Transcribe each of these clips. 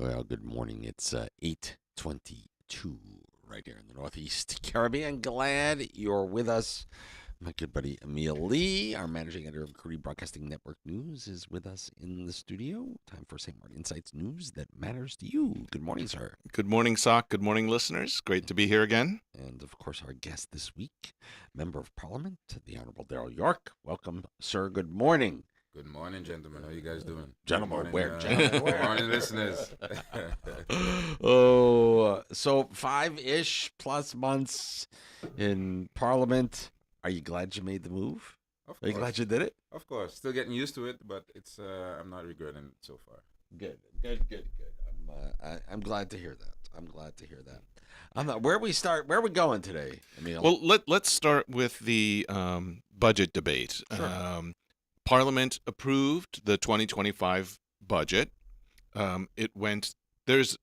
Well, good morning. It's 8:22 right here in the Northeast Caribbean. Glad you're with us. My good buddy Emil Lee, our managing editor of Korea Broadcasting Network News, is with us in the studio. Time for St. Martin Insights news that matters to you. Good morning, sir. Good morning, Sock. Good morning, listeners. Great to be here again. And of course, our guest this week, Member of Parliament, the Honorable Darryl York. Welcome, sir. Good morning. Good morning, gentlemen. How you guys doing? Gentlemen, Good morning, where? Gentlemen, good where? morning, listeners. So 5-ish plus months in Parliament. Are you glad you made the move? Of Are you glad course, you did it? of course. Still getting used to it, but it's I'm not regretting it so far. Good. I'm glad to hear that. I'm glad to hear that. Where we start? Where are we going today, Emil? Well, let's start with the budget debate. Sure. Parliament approved the 2025 budget. It went there's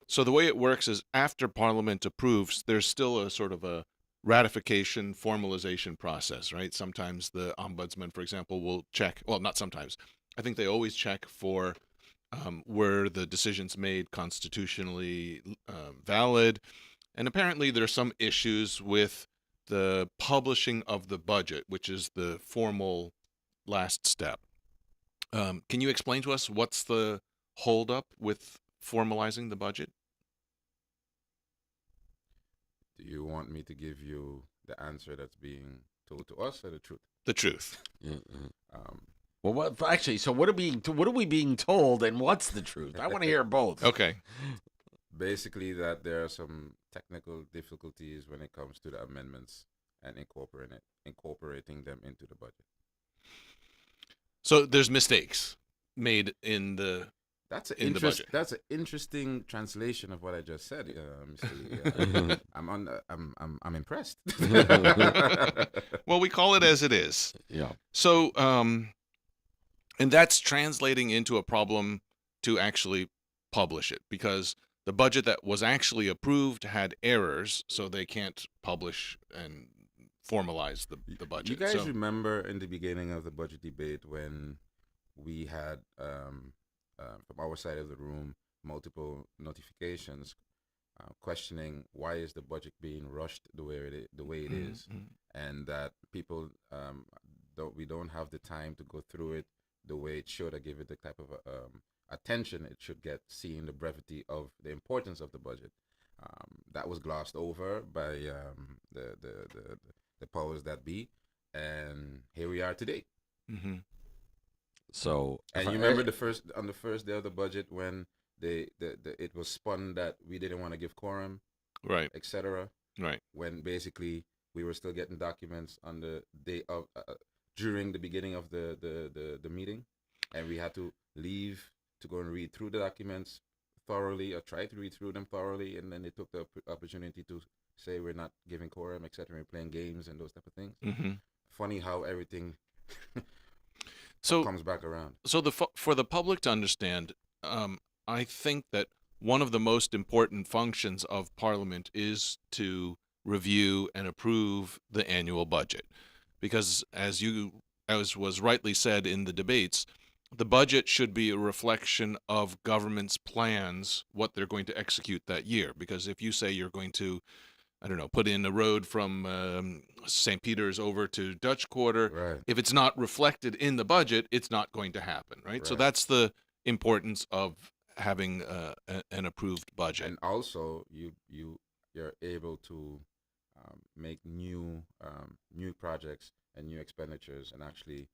so the way it works is after Parliament approves, there's still a sort of a ratification formalization process, right? Sometimes the ombudsman, for example, will check. Well, not sometimes. I think they always check for were the decisions made constitutionally valid. And apparently there are some issues with the publishing of the budget, which is the formal last step. Can you explain to us what's the holdup with formalizing the budget? Do you want me to give you the answer that's being told to us or the truth? The truth. Mhm. Um, Well, actually? So what are we being told, and what's the truth? I want to hear both. Okay. Basically, that there are some technical difficulties when it comes to the amendments and incorporating them into the budget. So there's mistakes made in the That's In the budget. That's an interesting translation of what I just said, Mr. Lee. I'm impressed. well, we call it as it is. Yeah. So and that's translating into a problem to actually publish it because the budget that was actually approved had errors, so they can't publish and formalize the budget. You guys So- remember in the beginning of the budget debate when we had, from our side of the room, multiple notifications questioning why is the budget being rushed the way it is, Mhm. and that people we don't have the time to go through it the way it should, or give it the type of attention it should get, seeing the brevity of the importance of the budget. That was glossed over by the powers that be, and here we are today. Mhm. So And you remember on the first day of the budget when it was spun that we didn't want to give quorum, Right, etc. right. When basically we were still getting documents on the day of during the beginning of the meeting, and we had to leave to go and read through the documents thoroughly, or try to read through them thoroughly, and then they took the opportunity to say we're not giving quorum, etc. We're playing games and those type of things. hmm Funny how everything So comes back around. So for the public to understand, I think that one of the most important functions of Parliament is to review and approve the annual budget, because as was rightly said in the debates, the budget should be a reflection of government's plans, what they're going to execute that year. Because if you say you're going to, I don't know, put in a road from St. Peter's over to Dutch Quarter, Right. if it's not reflected in the budget, it's not going to happen, right? So Right. that's the importance of having an approved budget. And also you're able to make new projects and new expenditures, and actually,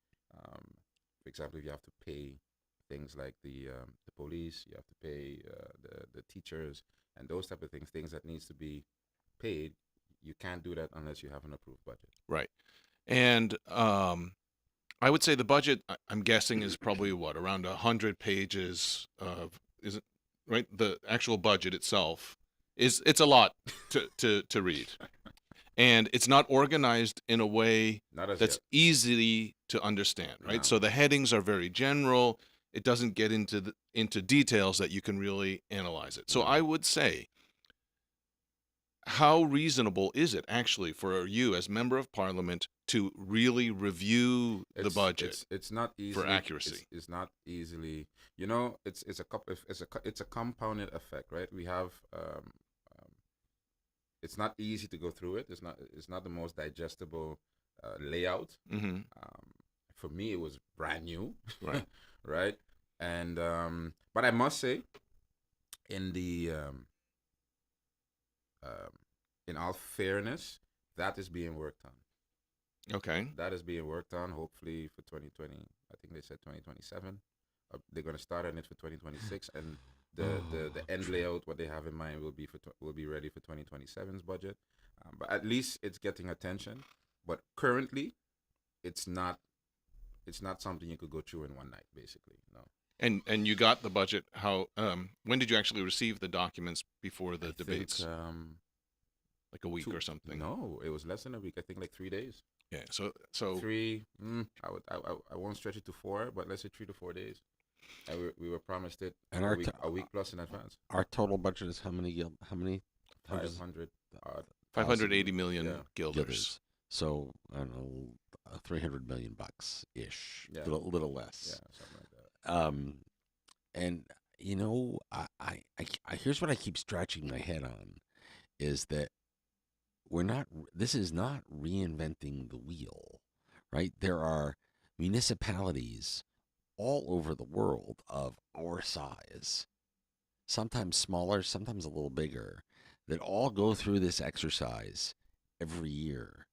for example, if you have to pay things like the police, you have to pay the teachers and those type of things that needs to be paid. You can't do that unless you have an approved budget. Right. And I would say the budget, I'm guessing, is probably around 100 pages of, is it right? The actual budget itself it's a lot to read. And it's not organized in a way Not as that's yet. easy to understand, right? No. So the headings are very general. It doesn't get into details that you can really analyze it. So Mhm. I would say how reasonable is it actually for you as member of parliament to really review the budget It's not easily for accuracy? It's not easily. It's a it's a compounded effect, right? We have it's not easy to go through it. It's not the most digestible layout. Mm-hmm. For me, it was brand new, Right. right? And but I must say, in the in all fairness, that is being worked on. Okay. That is being worked on. Hopefully for 2020. I think they said 2027. They're going to start on it for 2026, and the end layout, what they have in mind, will be ready for 2027's budget. But at least it's getting attention. But currently, it's not something you could go through in one night, basically. No. And you got the budget. How? When did you actually receive the documents before the I debates? think, like a week or something. No, it was less than a week. I think like 3 days. Yeah. So 3. I won't stretch it to 4, but let's say 3 to 4 days. And we were promised it And a week plus in advance. Our total budget is how many? How many? 500 odd. 580 million Yeah. guilders. So I don't know, $300 million ish, Yeah. little Yeah, less. something like that. And I here's what I keep scratching my head on, is that this is not reinventing the wheel, right? There are municipalities all over the world of our size, sometimes smaller, sometimes a little bigger, that all go through this exercise every year.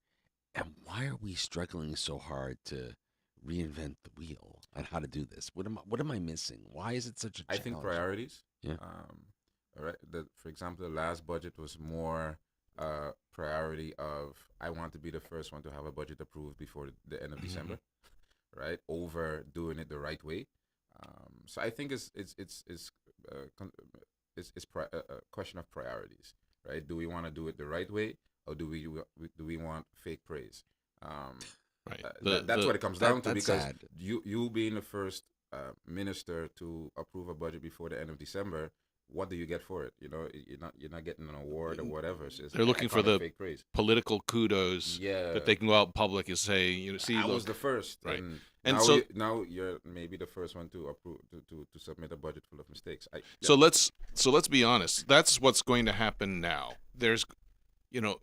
And why are we struggling so hard to reinvent the wheel on how to do this? What am I missing? Why is it such a I challenge? think priorities. Yeah. All right. For example, the last budget was more priority of I want to be the first one to have a budget approved before the end of December, right? Over doing it the right way. So I think it's a question of priorities, right? Do we want to do it the right way, or do we want fake praise? Right. That's what it comes down to, that's because sad. you being the first minister to approve a budget before the end of December, what do you get for it? You're not getting an award or whatever. It's They're looking for the fake praise. political kudos Yeah, that they can go out in public and say, see, I look, was the first, right. and And now so- now you're maybe the first one to approve to submit a budget full of mistakes. So let's be honest. That's what's going to happen now. There's,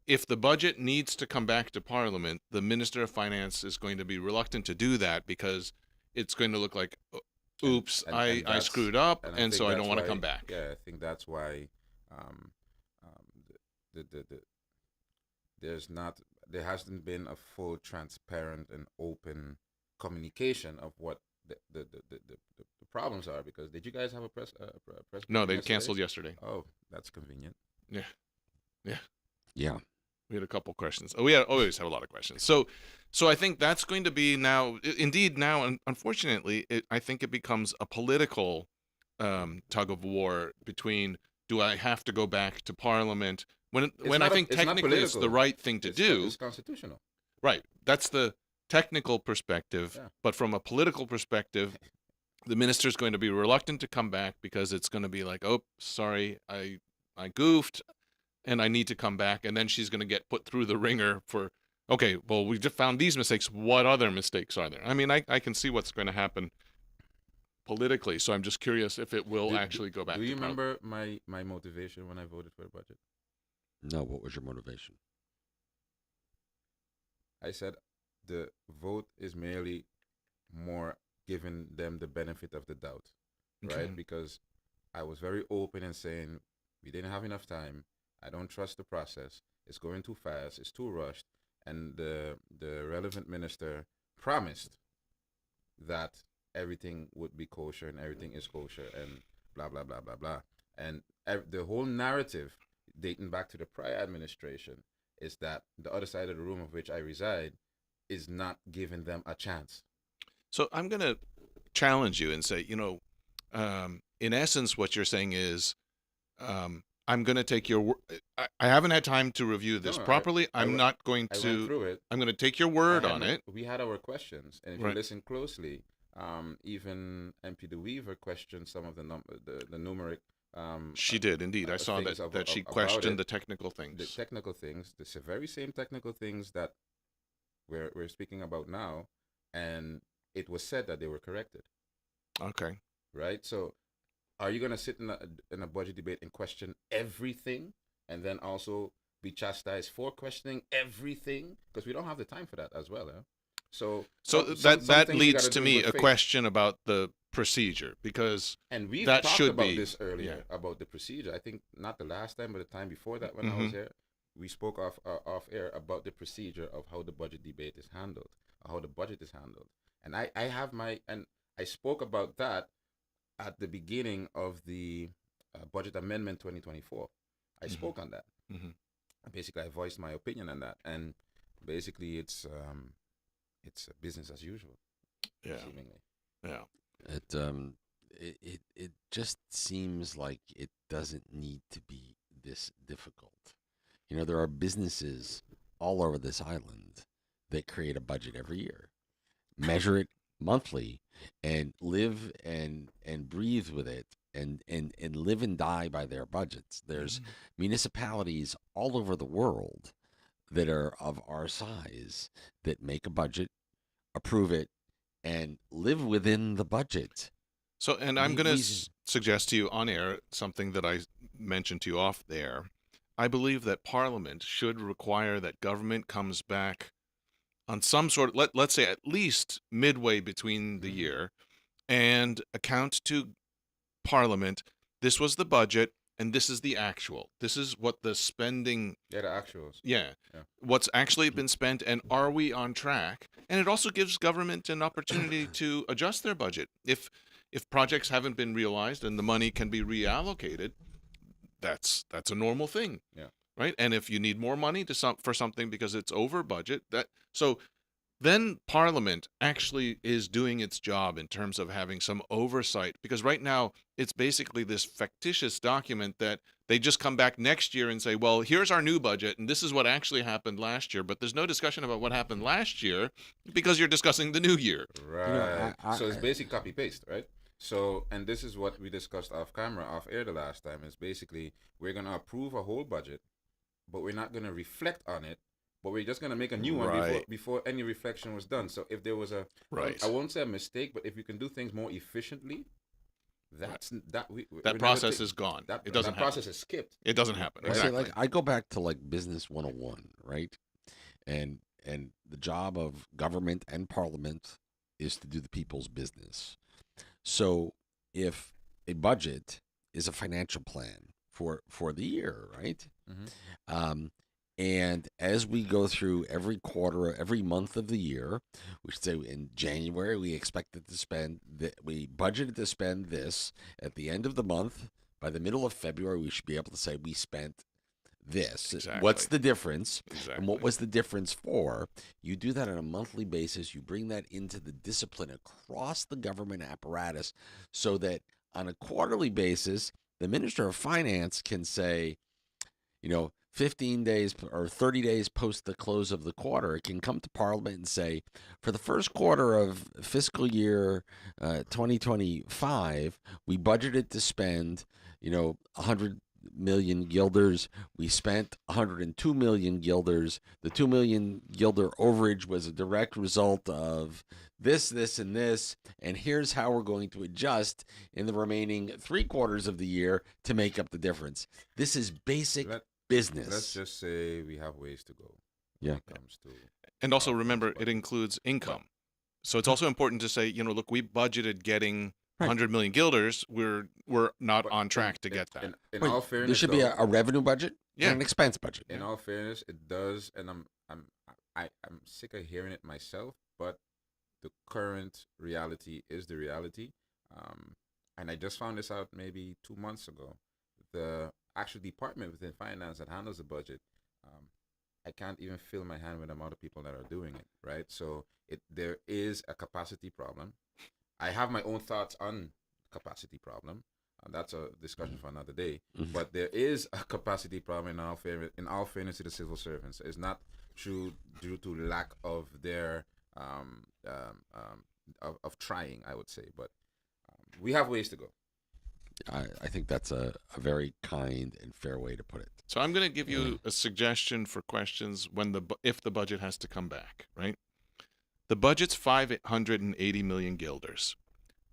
if the budget needs to come back to Parliament, the Minister of Finance is going to be reluctant to do that because it's going to look like, oops, And I that's- screwed up, I and think so I don't that's want to why- come back. Yeah, I think that's why there hasn't been a full, transparent, and open communication of what the problems are. Because did you guys have a press No, briefing they yesterday? canceled yesterday. Oh, that's convenient. Yeah. We had a couple questions. We always have a lot of questions. So I think that's going to be now. Indeed, now, unfortunately, I think it becomes a political tug of war between, do I have to go back to Parliament when I think it's not technically it's political. the right thing to do. It's constitutional. Right. That's the technical perspective. Yeah. But from a political perspective, the minister's going to be reluctant to come back because it's going to be like, oh, sorry, I goofed, and I need to come back. And then she's going to get put through the ringer for, okay, well, we just found these mistakes. What other mistakes are there? I mean, I can see what's going to happen politically. So I'm just curious if it will actually go back Do to you Parliament. remember my motivation when I voted for the budget? No, what was your motivation? I said the vote is merely more giving them the benefit of the doubt, Okay. right? Because I was very open in saying we didn't have enough time. I don't trust the process. It's going too fast. It's too rushed. And the relevant minister promised that everything would be kosher and everything is kosher and blah blah blah blah blah. And the whole narrative dating back to the prior administration is that the other side of the room of which I reside is not giving them a chance. So I'm going to challenge you and say, in essence, what you're saying is, I'm going to take your word. I haven't had time to review this No, properly. I I'm went- not going I went to. through it. I'm going to take your word on it. We had our questions, and if Right. you listen closely, even MP De Weaver questioned some of the numeric She did indeed. I saw things that she about questioned it, the technical the things. technical things, the very same technical things that we're speaking about now, and it was said that they were corrected, Okay. right? So, are you gonna sit in a budget debate and question everything, and then also be chastised for questioning everything? Because we don't have the time for that as well, eh? So So some that things we got leads to to do in me good a faith. question about the procedure, because And we've that talked should about be this earlier yeah. about the procedure. I think not the last time, but the time before that when I was Mhm. here, we spoke off air about the procedure of how the budget debate is handled, how the budget is handled. And I spoke about that at the beginning of the budget amendment 2024. I Mhm. spoke on that. Mhm. Basically, I voiced my opinion on that, and basically, it's business as usual, Yeah. seemingly. Yeah. It just seems like it doesn't need to be this difficult. You know, there are businesses all over this island that create a budget every year, measure it monthly, and live and breathe with it, and live and die by their budgets. There's Mhm. municipalities all over the world that are of our size that make a budget, approve it, and live within the budget. So, and I'm We going to we suggest to you on air something that I mentioned to you off there. I believe that Parliament should require that government comes back on some sort of, let's say at least midway between the Mm-hmm. year, and account to Parliament, this was the budget and this is the actual. This is what the spending, Yeah, the actuals. yeah, Yeah. what's actually been spent, and are we on track? And it also gives government an opportunity to adjust their budget. If projects haven't been realized and the money can be reallocated, that's a normal thing, Yeah. right? And if you need more money for something because it's over budget, that so then Parliament actually is doing its job in terms of having some oversight, because right now it's basically this fictitious document that they just come back next year and say, well, here's our new budget and this is what actually happened last year, but there's no discussion about what happened last year because you're discussing the new year. you know Right. So it's basic copy paste, right? So, and this is what we discussed off camera, off air the last time. Is basically we're gonna approve a whole budget, but we're not gonna reflect on it. But we're just gonna make a new one Right. before any reflection was done. So if there was Right. I won't say a mistake, but if you can do things more efficiently, that's that we That process is gone. It doesn't that happen. process is skipped. It doesn't happen. Right. See, Exactly. like I go back to like business 101, right? And the job of government and parliament is to do the people's business. So if a budget is a financial plan for the year, right? Mm-hmm. And as we go through every quarter, every month of the year, we should say in January we expected to spend we budgeted to spend this. At the end of the month, by the middle of February, we should be able to say we spent this. Exactly. What's the difference? Exactly. And what was the difference for? You do that on a monthly basis. You bring that into the discipline across the government apparatus so that on a quarterly basis, the Minister of Finance can say, 15 days or 30 days post the close of the quarter, it can come to Parliament and say, for the first quarter of fiscal year 2025, we budgeted to spend, 100 million guilders. We spent 102 million guilders. The 2 million guilder overage was a direct result of this, and this. And here's how we're going to adjust in the remaining 3 quarters of the year to make up the difference. This is basic business. Let's just say we have ways to go. Yeah. When it comes to And also remember, it includes income. So it's also important to say, look, we budgeted getting 100 million guilders. We're not on track to get that. In all fairness, there should be a revenue budget and an expense budget. In all fairness, it does, and I'm sick of hearing it myself. But the current reality is the reality. And I just found this out maybe 2 months ago. The actual department within finance that handles the budget, I can't even fill my hand with the amount of people that are doing it, right? So there is a capacity problem. I have my own thoughts on capacity problem, and that's a discussion for another day. Mhm. But there is a capacity problem in all fairness to the civil servants. It's not due to lack of their of trying, I would say, but we have ways to go. I think that's a very kind and fair way to put it. So I'm going to give you a suggestion for questions if the budget has to come back, right? The budget's 580 million guilders.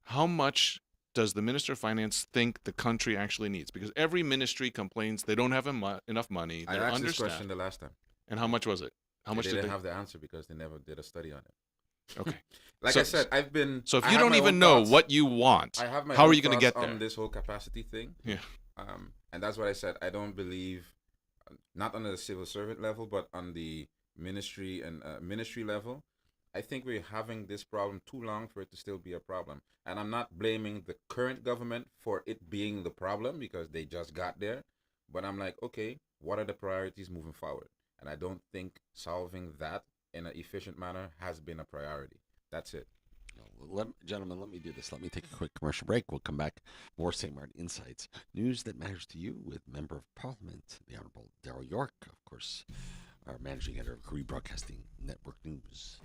How much does the Minister of Finance think the country actually needs? Because every ministry complains they don't have enough money, I they're asked this understaffed. question the last time. And how much was it? How much They did didn't they? have the answer because they never did a study on it. Okay. Like So- I said, I've been. So if I you have don't my even own know thoughts. what you want, I have my how own are you going to thoughts get there? on this whole capacity thing. Yeah. And that's what I said. I don't believe, not on the civil servant level, but on the ministry and ministry level. I think we're having this problem too long for it to still be a problem. And I'm not blaming the current government for it being the problem because they just got there. But I'm like, okay, what are the priorities moving forward? And I don't think solving that in an efficient manner has been a priority. That's it. Gentlemen, let me do this. Let me take a quick commercial break. We'll come back. More St. Martin Insights. News that matters to you with Member of Parliament, the Honorable Darryl York, of course, our Managing Editor of Korea Broadcasting Network News.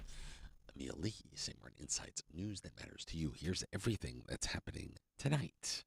Emil Lee, St. Martin Insights. News that matters to you. Here's everything that's happening tonight.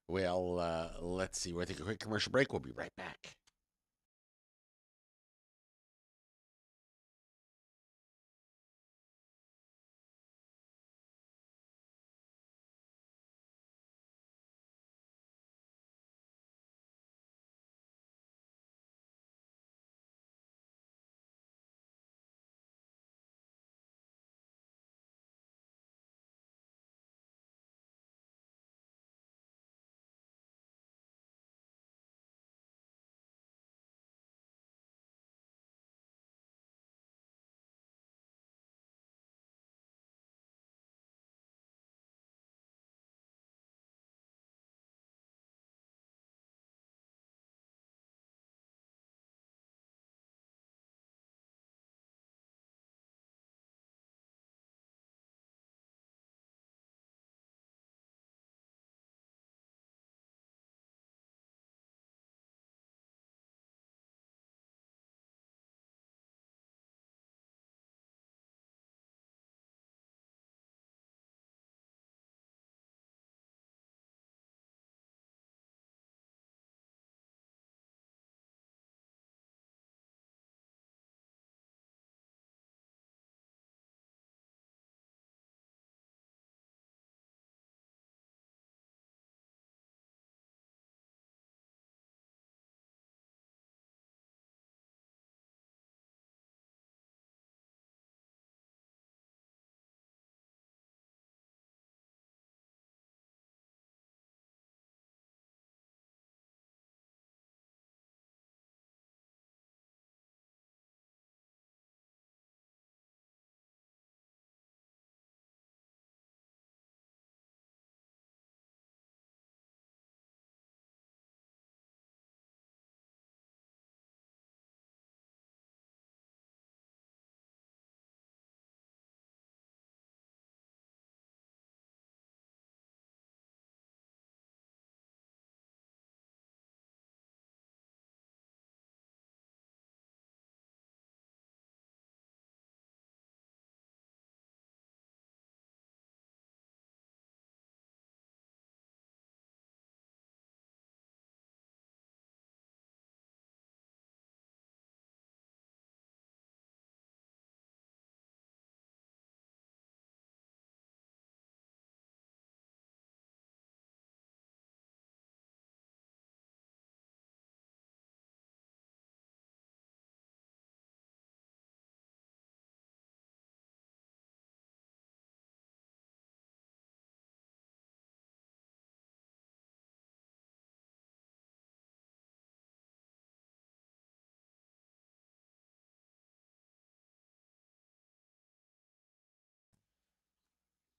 Well, let's see. We'll take a quick commercial break. We'll be right back.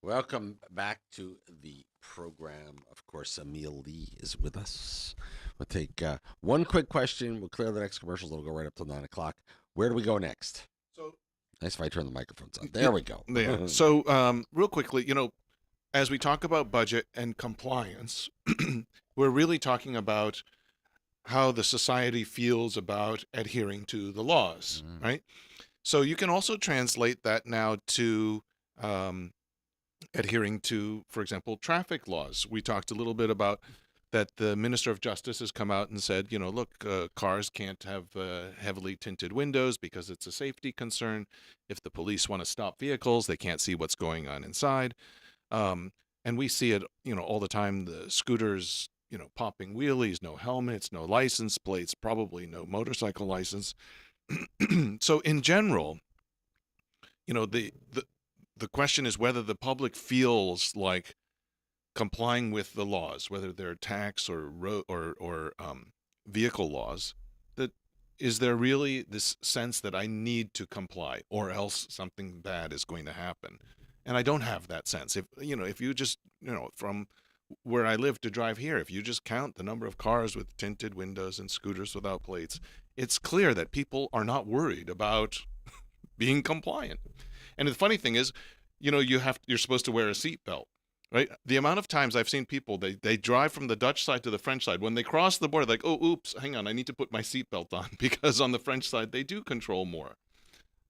Welcome back to the program. Of course, Emil Lee is with us. We'll take one quick question. We'll clear the next commercials. It'll go right up till 9 o'clock. Where do we go next? So, Nice if I turn the microphones on. There we go. yeah. So, real quickly, as we talk about budget and compliance, we're really talking about how the society feels about adhering to the laws, right? So you can also translate that now to adhering to, for example, traffic laws. We talked a little bit about that the Minister of Justice has come out and said, look, cars can't have heavily tinted windows because it's a safety concern. If the police want to stop vehicles, they can't see what's going on inside. And we see it, all the time, the scooters, popping wheelies, no helmets, no license plates, probably no motorcycle license. So in general, the question is whether the public feels like complying with the laws, whether they're tax or vehicle laws. That is there really this sense that I need to comply, or else something bad is going to happen? And I don't have that sense. If you just from where I live to drive here, if you just count the number of cars with tinted windows and scooters without plates, it's clear that people are not worried about being compliant. And the funny thing is, you're supposed to wear a seatbelt, right? The amount of times I've seen people, they drive from the Dutch side to the French side. When they cross the border, like, oh, oops, hang on, I need to put my seatbelt on, because on the French side they do control more.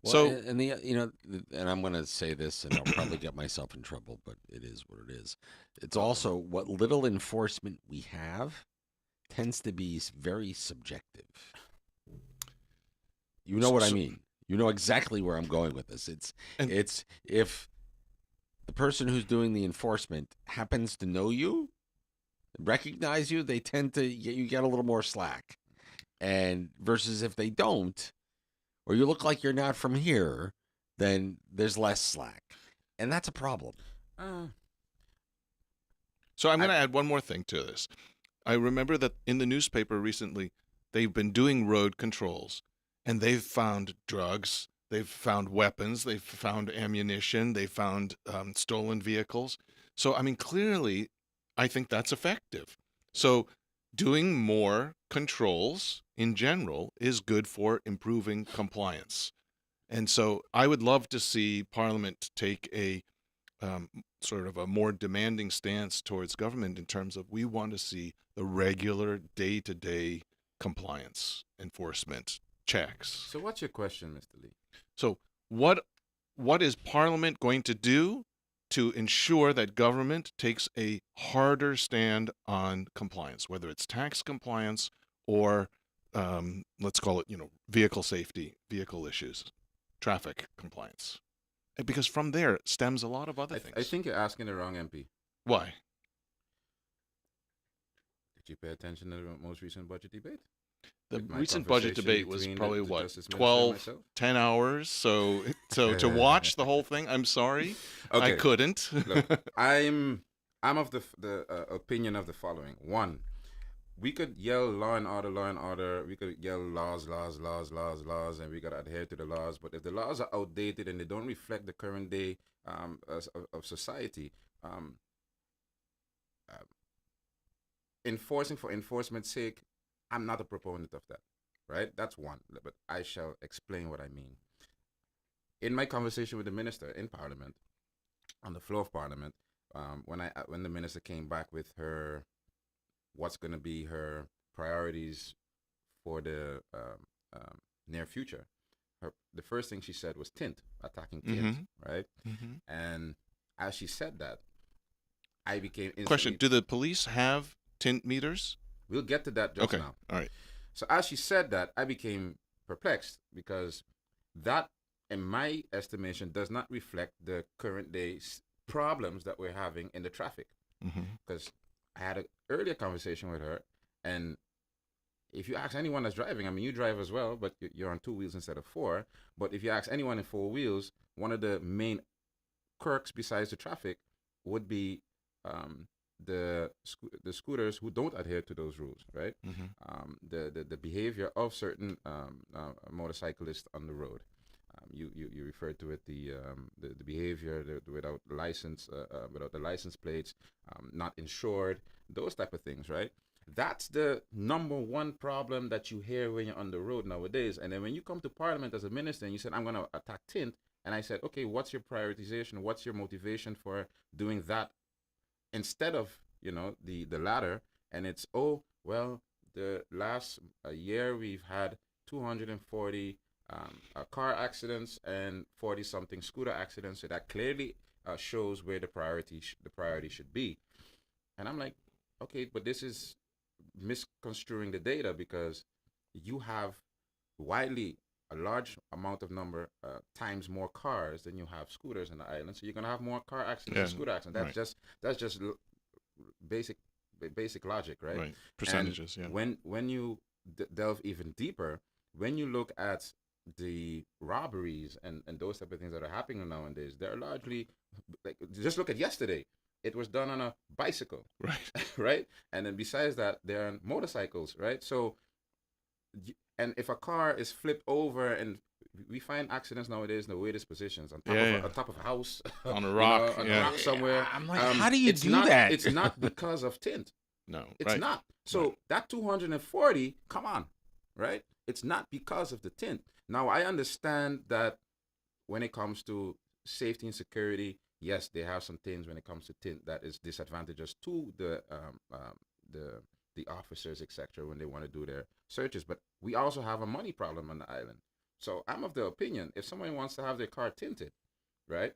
Well, So, and I'm going to say this, and I'll probably get myself in trouble, but it is what it is. It's also what little enforcement we have tends to be very subjective. You know what I mean? You know exactly where I'm going with this. It's if the person who's doing the enforcement happens to know you, recognize you, they tend to get a little more slack. And versus if they don't, or you look like you're not from here, then there's less slack. And that's a problem. So I'm going to add one more thing to this. I remember that in the newspaper recently, they've been doing road controls, and they've found drugs, they've found weapons, they've found ammunition, they've found stolen vehicles. So, clearly, I think that's effective. So doing more controls in general is good for improving compliance. And so I would love to see Parliament take a sort of a more demanding stance towards government in terms of we want to see the regular day-to-day compliance enforcement checks. So what's your question, Mr. Lee? So what is Parliament going to do to ensure that government takes a harder stand on compliance, whether it's tax compliance or let's call it, vehicle safety, vehicle issues, traffic compliance? Because from there stems a lot of other things. I think you're asking the wrong MP. Why? Did you pay attention to the most recent budget debate? The With my recent budget conversation debate was between probably the what, Justice Minister and 12, myself? 10 hours. So to watch the whole thing, I'm sorry, I Okay. couldn't. Look, I'm of the opinion of the following. One, we could yell law and order. We could yell laws, and we gotta adhere to the laws. But if the laws are outdated and they don't reflect the current day of society, enforcing for enforcement's sake, I'm not a proponent of that. Right? That's one. But I shall explain what I mean. In my conversation with the minister in Parliament, on the floor of Parliament, when the minister came back with her, what's going to be her priorities for the near future, the first thing she said was attacking tint, right? And as she said that, I became instantly... Question, do the police have tint meters? We'll get to that just now. All right. So as she said that, I became perplexed because that, in my estimation, does not reflect the current day's problems that we're having in the traffic. Because I had an earlier conversation with her, and if you ask anyone that's driving, you drive as well, but you're on 2 wheels instead of 4. But if you ask anyone in 4 wheels, one of the main quirks besides the traffic would be the scooters who don't adhere to those rules, right? The behavior of certain motorcyclists on the road. You referred to it, the behavior, without the license plates, not insured, those type of things, right? That's the number one problem that you hear when you're on the road nowadays. And then when you come to Parliament as a minister and you said, I'm going to attack tint, and I said, okay, what's your prioritization? What's your motivation for doing that instead of, the latter? And it's, oh, well, the last year we've had 240 car accidents and 40 something scooter accidents. So that clearly shows where the priority should be. And I'm like, okay, but this is misconstruing the data, because you have widely a large amount of number times more cars than you have scooters in the island. So you're gonna have more car accidents and scooter accidents. That's just basic basic logic, right? Right. Percentages. And yeah. when you delve even deeper, when you look at the robberies and those type of things that are happening nowadays, they're largely like, just look at yesterday. It was done on a bicycle, Right. right? And then besides that, they're on motorcycles, right? So, and if a car is flipped over, and we find accidents nowadays in the weirdest positions, on top Yeah, on top of a house, On a rock. on a yeah. rock somewhere. I'm like, how do you it's do not, that? It's not because of tint. No. It's right. not. So Right. that 240, come on, right? It's not because of the tint. Now I understand that when it comes to safety and security, yes, they have some things when it comes to tint that is disadvantageous to the officers, etc., when they want to do their searches. But we also have a money problem on the island. So I'm of the opinion, if someone wants to have their car tinted, right?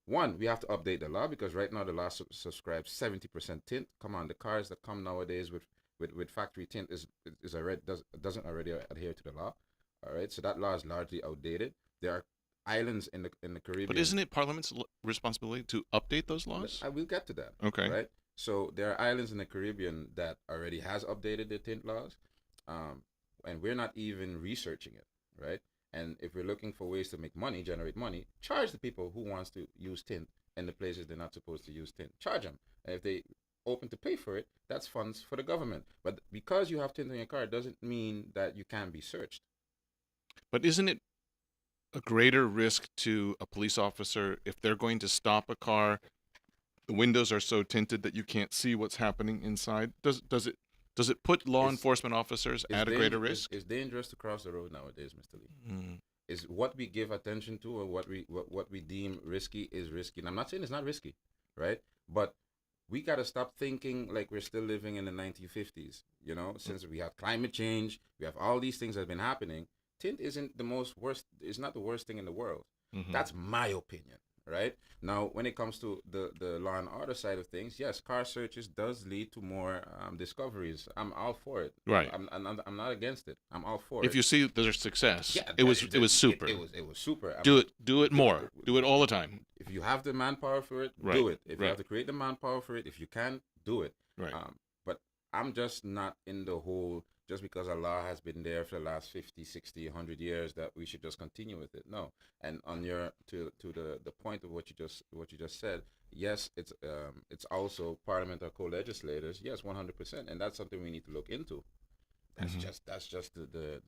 One, we have to update the law, because right now the law subscribes 70% tint. Come on, the cars that come nowadays with factory tint is already doesn't already adhere to the law. All right, so that law is largely outdated. There are islands in the Caribbean. But isn't it Parliament's responsibility to update those laws? I will get to that. Okay. Right. So there are islands in the Caribbean that already has updated their tint laws, and we're not even researching it, right? And if we're looking for ways to make money, generate money, charge the people who wants to use tint in the places they're not supposed to use tint. Charge them, and if they open to pay for it, that's funds for the government. But because you have tint on your car doesn't mean that you can be searched. But isn't it a greater risk to a police officer if they're going to stop a car? The windows are so tinted that you can't see what's happening inside. Does it put law enforcement officers at a greater risk? It's dangerous to cross the road nowadays, Mr. Lee. Mm. Is what we give attention to, or what we deem risky is risky. And I'm not saying it's not risky, right? But we got to stop thinking like we're still living in the 1950s. Since we have climate change, we have all these things that have been happening. Tint isn't the worst. It's not the worst thing in the world. Mm-hmm. That's my opinion, right? Now, when it comes to the law and order side of things, yes, car searches does lead to more discoveries. I'm all for it. Right. I'm not against it. I'm all for it. If you see there's success, Yeah, it was super. It was super. Do it more. Do it all the time. If you have the manpower for it, Right. do it. If you Right. have to create the manpower for it, if you can, do it. Right. But I'm just not in the whole, just because a law has been there for the last 50, 60, 100 years, that we should just continue with it. No. And on your to the point of what you just said, yes, it's also Parliament or co-legislators. Yes, 100%, and that's something we need to look into. That's just the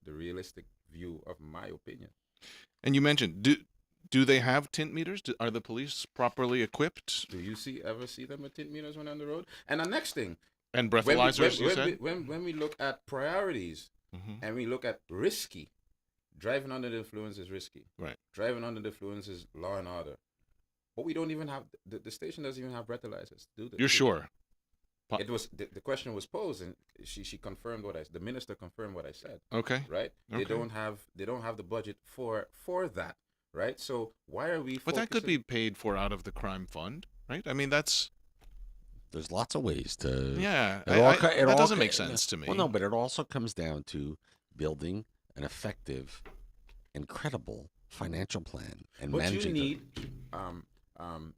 realistic view of my opinion. And you mentioned, do they have tint meters? Are the police properly equipped? Do you ever see them with tint meters when on the road? And the next thing, And breathalyzers, you when said? when we look at priorities, Mhm. and we look at risky, driving under the influence is risky. Right. Driving under the influence is law and order. But we don't even have, the station doesn't even have breathalyzers. You're sure? It was the question was posed, and she confirmed the minister confirmed what I said. Okay. Right. Okay. They don't have the budget for that. Right. So why are we? But that could be paid for out of the crime fund, right? I mean, There's lots of ways to. yeah. That That doesn't make sense to me. Well, no, but it also comes down to building an effective and credible financial plan and But managing. you need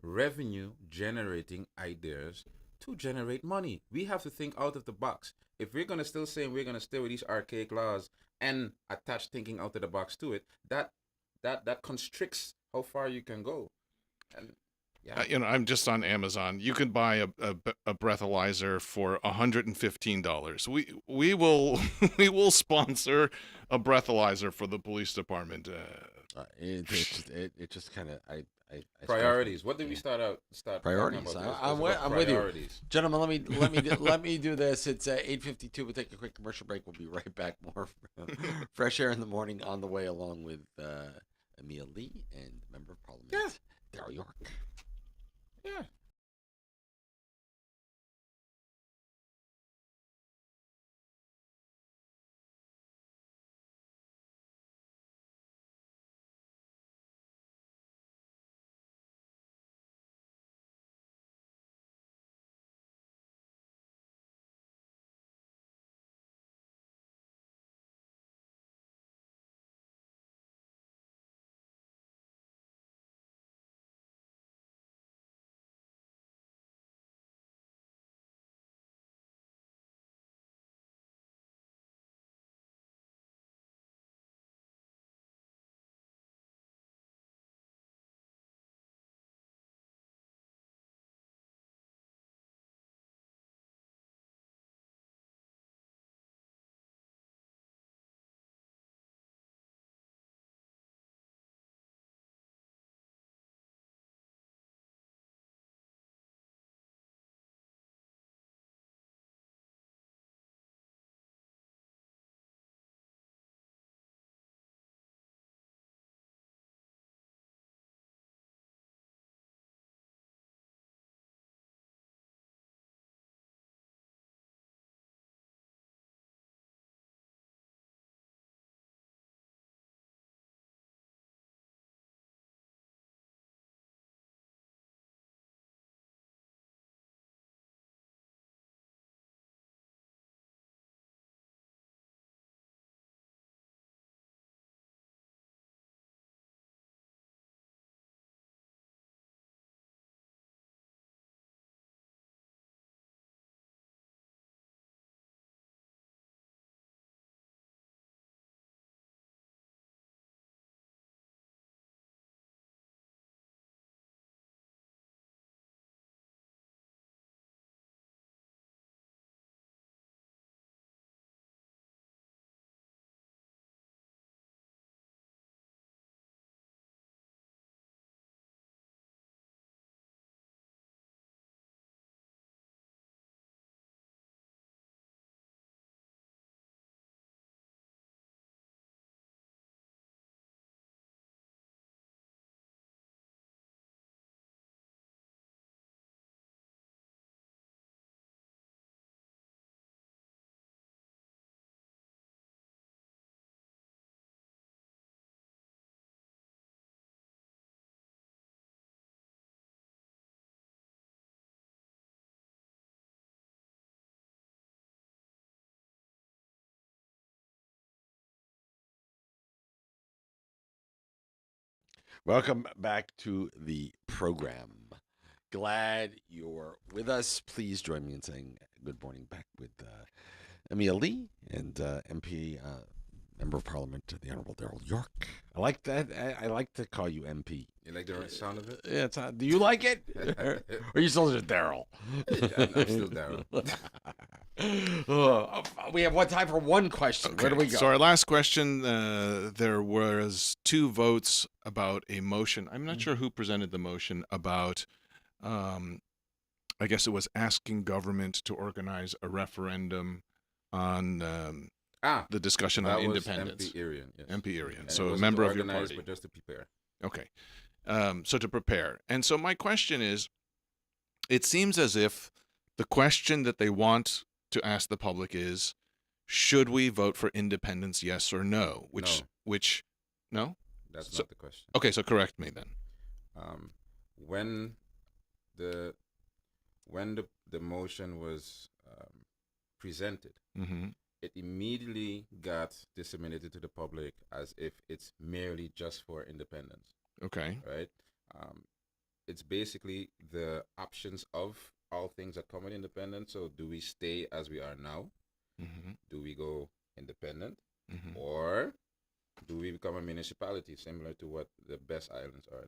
revenue generating ideas to generate money. We have to think out of the box. If we're gonna still say we're gonna stay with these archaic laws and attach thinking out of the box to it, that constricts how far you can go. And Yeah. I'm just on Amazon. You can buy a breathalyzer for $115. We will we will sponsor a breathalyzer for the police department. It just kind of I Priorities. What did we yeah. start talking Priorities. about? It was, I'm about I'm with you, priorities. gentlemen. Let me do this. It's 8:52. We'll take a quick commercial break. We'll be right back. More fresh air in the morning on the way, along with Emil Lee and Member of Parliament Darryl York. Yeah. Welcome back to the program. Glad you're with us. Please join me in saying good morning back with Emil Lee and MP, Member of Parliament, the Honorable Darryl York. I like that. I like to call you MP. You like the sound of it? Yeah, do you like it? Or are you still just Darryl? I'm still Darryl. We have time for one question. Where do we go? So our last question, there was 2 votes about a motion. I'm not sure who presented the motion about. I guess it was asking government to organize a referendum on the discussion on That was independence. MP Irian. Yes. MP Irian. And So it a wasn't member to of your organize, party. but just to prepare. Okay. So to prepare. And so my question is, it seems as if the question that they want to ask the public is, should we vote for independence, yes or no? No? That's So- not the question. Okay, so correct me then. When the the motion was presented, Mm-hmm. it immediately got disseminated to the public as if it's merely just for independence, Okay. right? It's basically the options of all things that come with independence. So, do we stay as we are now? Mm-hmm. Do we go independent? Mm-hmm. Or do we become a municipality similar to what the best islands are?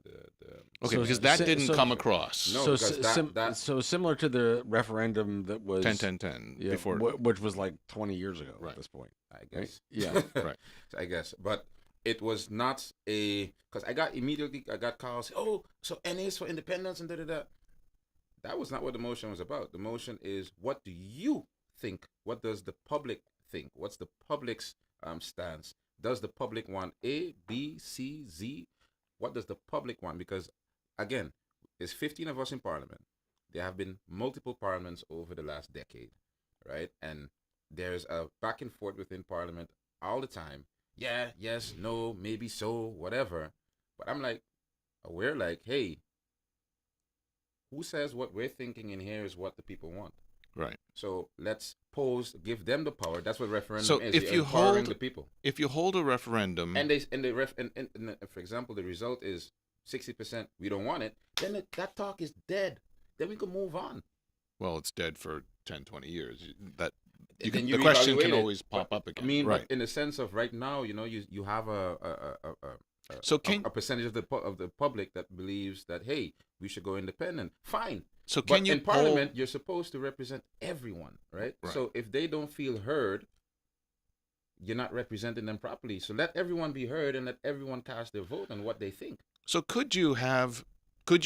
Okay, So- because that so- didn't so- come across. No, so, because that so similar to the referendum that was 10-10-10 yeah, before. which was like 20 years ago Right. at this point. I Right? guess. Yeah. Right. I guess, but it was not because I got calls. Oh, so NA's for independence and da da da. That was not what the motion was about. The motion is, what do you think? What does the public think? What's the public's stance? Does the public want A, B, C, Z? What does the public want? Because again, there's 15 of us in parliament. There have been multiple parliaments over the last decade, right? And there's a back and forth within parliament all the time. Yeah, yes, no, maybe so, whatever. But I'm like, we're like, hey, who says what we're thinking in here is what the people want? Right. So let's give them the power. That's what referendum So is. if You're you empowering hold- the people, If you hold a referendum, and for example, the result is 60%. We don't want it. Then that talk is dead. Then we can move on. well, it's dead for 10, 20 years. That And the then you question can evaluate it. always pop But, up again. I mean, right. but in the sense of right now, you have So can a percentage of the public that believes that, hey, we should go independent. Fine. so But can you in poll- parliament, you're supposed to represent everyone, right? Right. So if they don't feel heard, you're not representing them properly. So let everyone be heard and let everyone cast their vote on what they think. So could you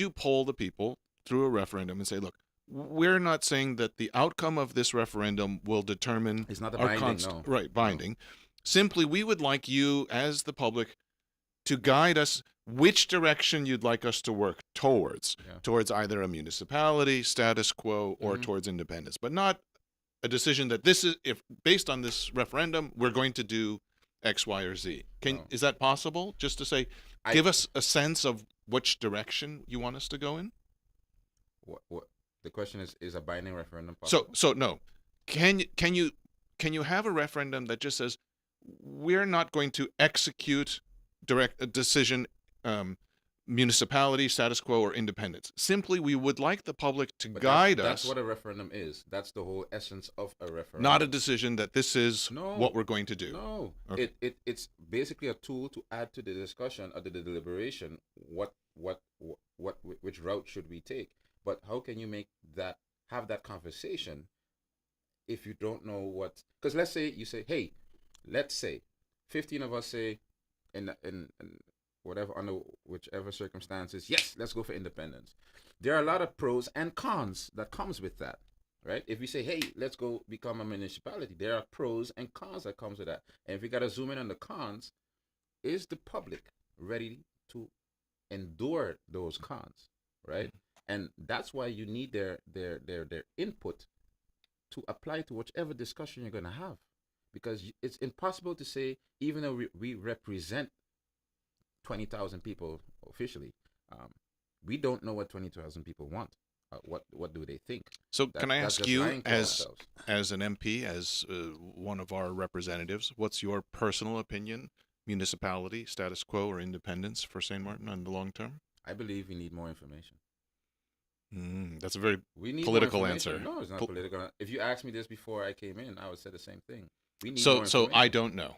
poll the people through a referendum and say, look, we're not saying that the outcome of this referendum will determine It's not a our binding, no. right, binding. Simply, we would like you as the public to guide us which direction you'd like us to work towards, Yeah. towards either a municipality, status quo, or Mhm. towards independence, but not a decision that this is, if based on this referendum, we're going to do X, Y, or Z. No. Is that possible? Just to say, give us a sense of which direction you want us to go in? What the question is a binding referendum possible? So no. Can you have a referendum that just says we're not going to execute direct a decision, municipality, status quo, or independence. Simply, we would like the public to But guide that's us, what a referendum is. That's the whole essence of a referendum. not a decision that this is No. what we're going to do. No, Okay. it's basically a tool to add to the discussion or the deliberation. Which route should we take? But how can you have that conversation if you don't know what? Because let's say you say, hey, let's say 15 of us say in whatever, under whichever circumstances, yes, let's go for independence. There are a lot of pros and cons that comes with that, right? If we say, hey, let's go become a municipality, there are pros and cons that comes with that. And if we got to zoom in on the cons, is the public ready to endure those cons, right? And that's why you need their input to apply to whichever discussion you're going to have, because it's impossible to say, even though we represent 20,000 people officially, we don't know what 20,000 people want. What do they think? So can I That's ask just you, lying to ourselves. as an MP, as one of our representatives, what's your personal opinion? Municipality, status quo, or independence for St. Martin on the long term? I believe we need more information. That's a very We need political more information. answer. No, it's not political. If you asked me this before I came in, I would say the same thing. We need so more so I information. don't know.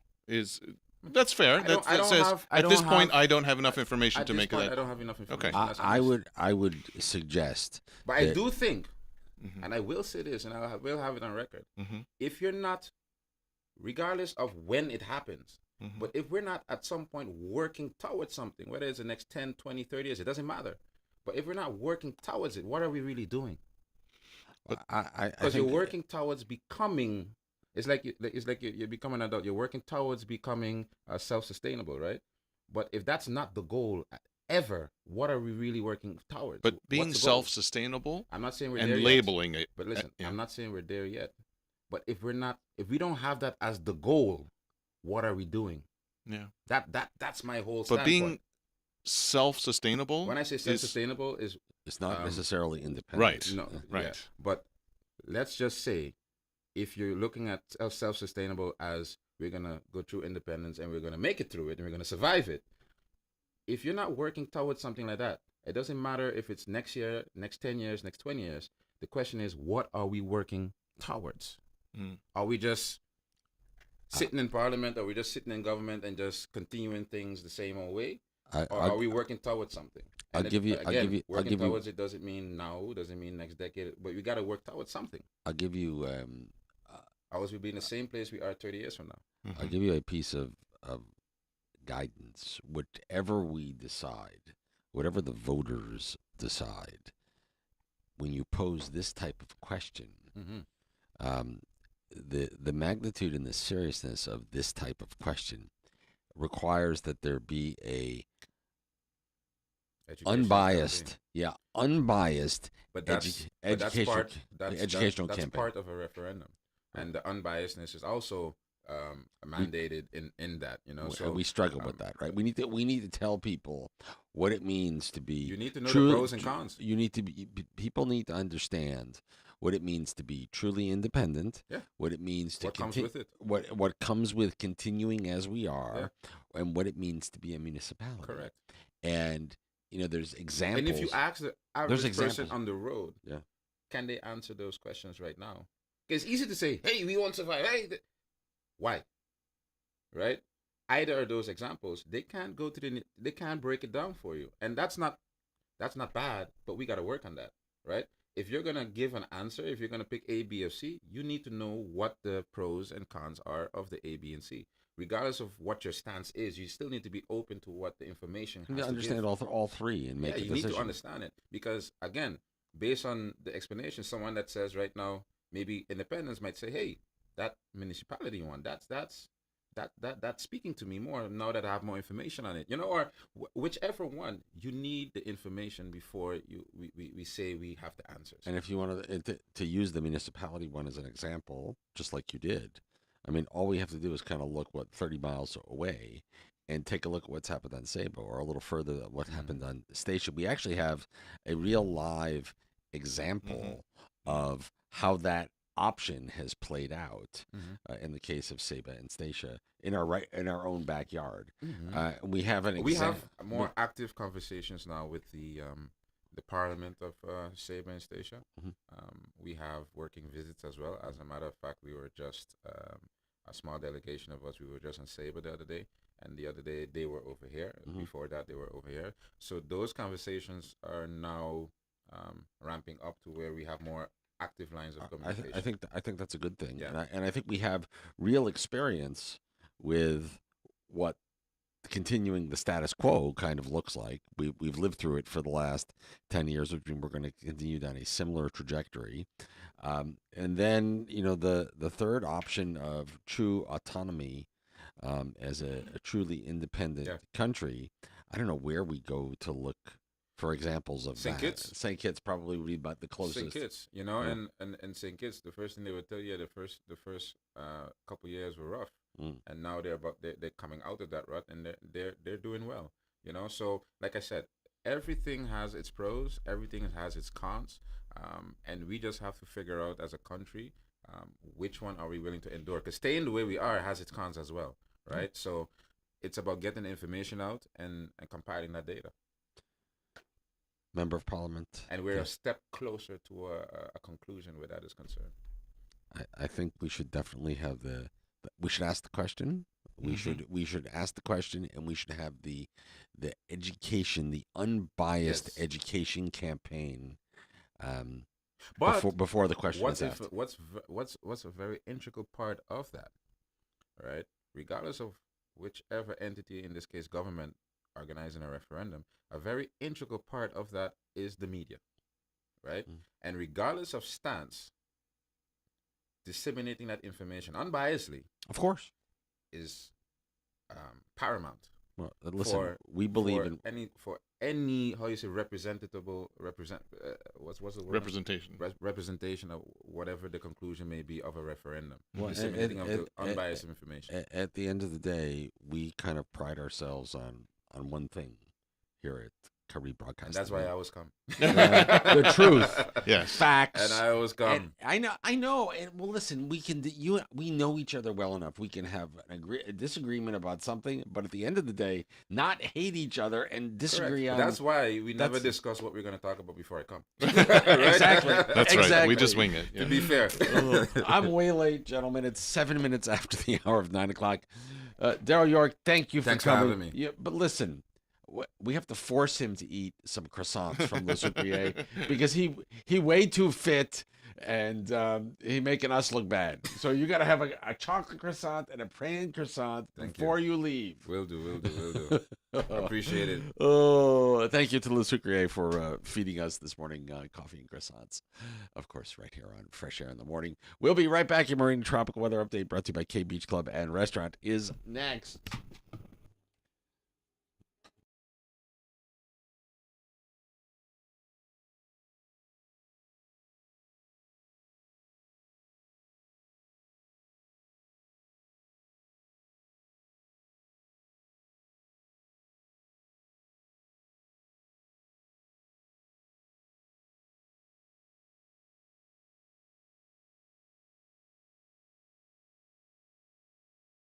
That's fair. I don't- That I don't says have- I at don't this point have- I don't have enough information At to this make point, that. I don't have enough information. Okay. That's what I'm saying. I would suggest, But I that- do think, Mhm. and I will say this, and I will have it on record. Mhm. If you're not, regardless of when it happens, Mhm. but if we're not at some point working towards something, whether it's the next 10, 20, 30 years, it doesn't matter. But if we're not working towards it, what are we really doing? I Because you're think- working towards becoming. It's like you're becoming an adult. You're working towards becoming self-sustainable, right? But if that's not the goal ever, what are we really working towards? But being What's the goal? self-sustainable I'm not saying we're and there yet. labeling it. But listen, yeah. I'm not saying we're there yet. But if we don't have that as the goal, what are we doing? Yeah. That's my whole. But being standpoint. self-sustainable. When I say is- self-sustainable is it's not um, necessarily independent. Right. no Right. yeah. But let's just say, if you're looking at self-sustainable as we're gonna go through independence and we're gonna make it through it and we're gonna survive it. If you're not working towards something like that, it doesn't matter if it's next year, next 10 years, next 20 years. The question is, what are we working towards? Mm. Are we just sitting in parliament? Are we just sitting in government and just continuing things the same old way? Or I'll, are we working towards something? I'll And give you. I'll again, give you. I'll working give you. towards it doesn't mean now, doesn't mean next decade, but we got to work towards something. I'll give you. Otherwise, we'll be in the same place we are 30 years from now. I'll give you a piece of guidance. Whatever we decide, whatever the voters decide, when you pose this type of question, the magnitude and the seriousness of this type of question requires that there be a unbiased But that's educational that's campaign. part of a referendum, and the unbiasedness is also mandated in that. So we struggle with that, right? We need to tell people what it means to be. You need to know the pros and cons. You need to be. People need to understand what it means to be truly independent. Yeah. What it means to what comes with it. What comes with continuing as we are, and what it means to be a municipality. Correct. And there's examples. And if you ask the average person examples. on the road, Yeah. can they answer those questions right now? It's easy to say, "Hey, we want to survive." Hey, why? Right? Either of those examples, they can't go to they can't break it down for you, and that's not bad, but we got to work on that, right? If you're gonna give an answer, if you're gonna pick A, B, or C, you need to know what the pros and cons are of the A, B, and C. Regardless of what your stance is, you still need to be open to what the information has You to understand give. all three and make a you decision. need to understand it, because again, based on the explanation, someone that says right now maybe independence might say, "Hey, that municipality one, that's speaking to me more now that I have more information on it," or whichever one. You need the information before we say we have the answers. And if you want to use the municipality one as an example, just like you did, I mean, all we have to do is kind of look 30 miles away and take a look at what's happened on Sabo, or a little further at what happened on Station. We actually have a real live example of how that option has played out in the case of Saba and Stacia in our own backyard. We have We have more active conversations now with the Parliament of Saba and Stacia. We have working visits as well. As a matter of fact, we were just a small delegation of us. We were just in Saba the other day, and the other day they were over here. Before that, they were over here. So those conversations are now ramping up to where we have more active lines of communication. I think that's a good thing. Yeah. And I think we have real experience with what continuing the status quo kind of looks like. We've lived through it for the last 10 years, which means we're going to continue down a similar trajectory. And then, the third option of true autonomy as a truly independent country, I don't know where we go to look for examples of St. that. Kitts. St. Kitts probably would be about the closest. St. Kitts, and St. Kitts, the first thing they would tell you, the first couple years were rough, and now they're coming out of that rut, and they're doing well, So like I said, everything has its pros, everything has its cons, and we just have to figure out as a country which one are we willing to endure. Because staying the way we are has its cons as well, right? So it's about getting the information out and compiling that data. Member of Parliament. And we're a step closer to a conclusion where that is concerned. I think we should definitely have we should ask the question. We should ask the question, and we should have the education, the unbiased education campaign. But before the question is asked. What's a very integral part of that, right? Regardless of whichever entity, in this case government, organizing a referendum, a very integral part of that is the media, right? And regardless of stance, disseminating that information unbiasedly, of course, is paramount. Well, listen, we believe in any how you say represent what's the word? Representation of whatever the conclusion may be of a referendum. Disseminating of the unbiased information. At the end of the day, we kind of pride ourselves on one thing here at Curry Broadcasting. And that's why I always come. The truth, yes, facts, and I always come. And I know. And well, listen, we know each other well enough. We can have a disagreement about something, but at the end of the day, not hate each other and disagree on. That's why we never discuss what we're going to talk about before I come. Exactly. That's right. Exactly. We just wing it. To Yeah. be fair. I'm way late, gentlemen. It's 7 minutes after the hour of 9 o'clock. Darryl York, thank you for Thanks for coming. having me. Yeah, but listen, we have to force him to eat some croissants from Le Sucrier because he way too fit and he making us look bad. So you got to have a chocolate croissant and a praline croissant before you leave. Will do. Appreciate it. Oh, thank you to Le Sucrier for feeding us this morning coffee and croissants. Of course, right here on Fresh Air in the Morning. We'll be right back. Your Marine Tropical Weather Update brought to you by K Beach Club and Restaurant is next.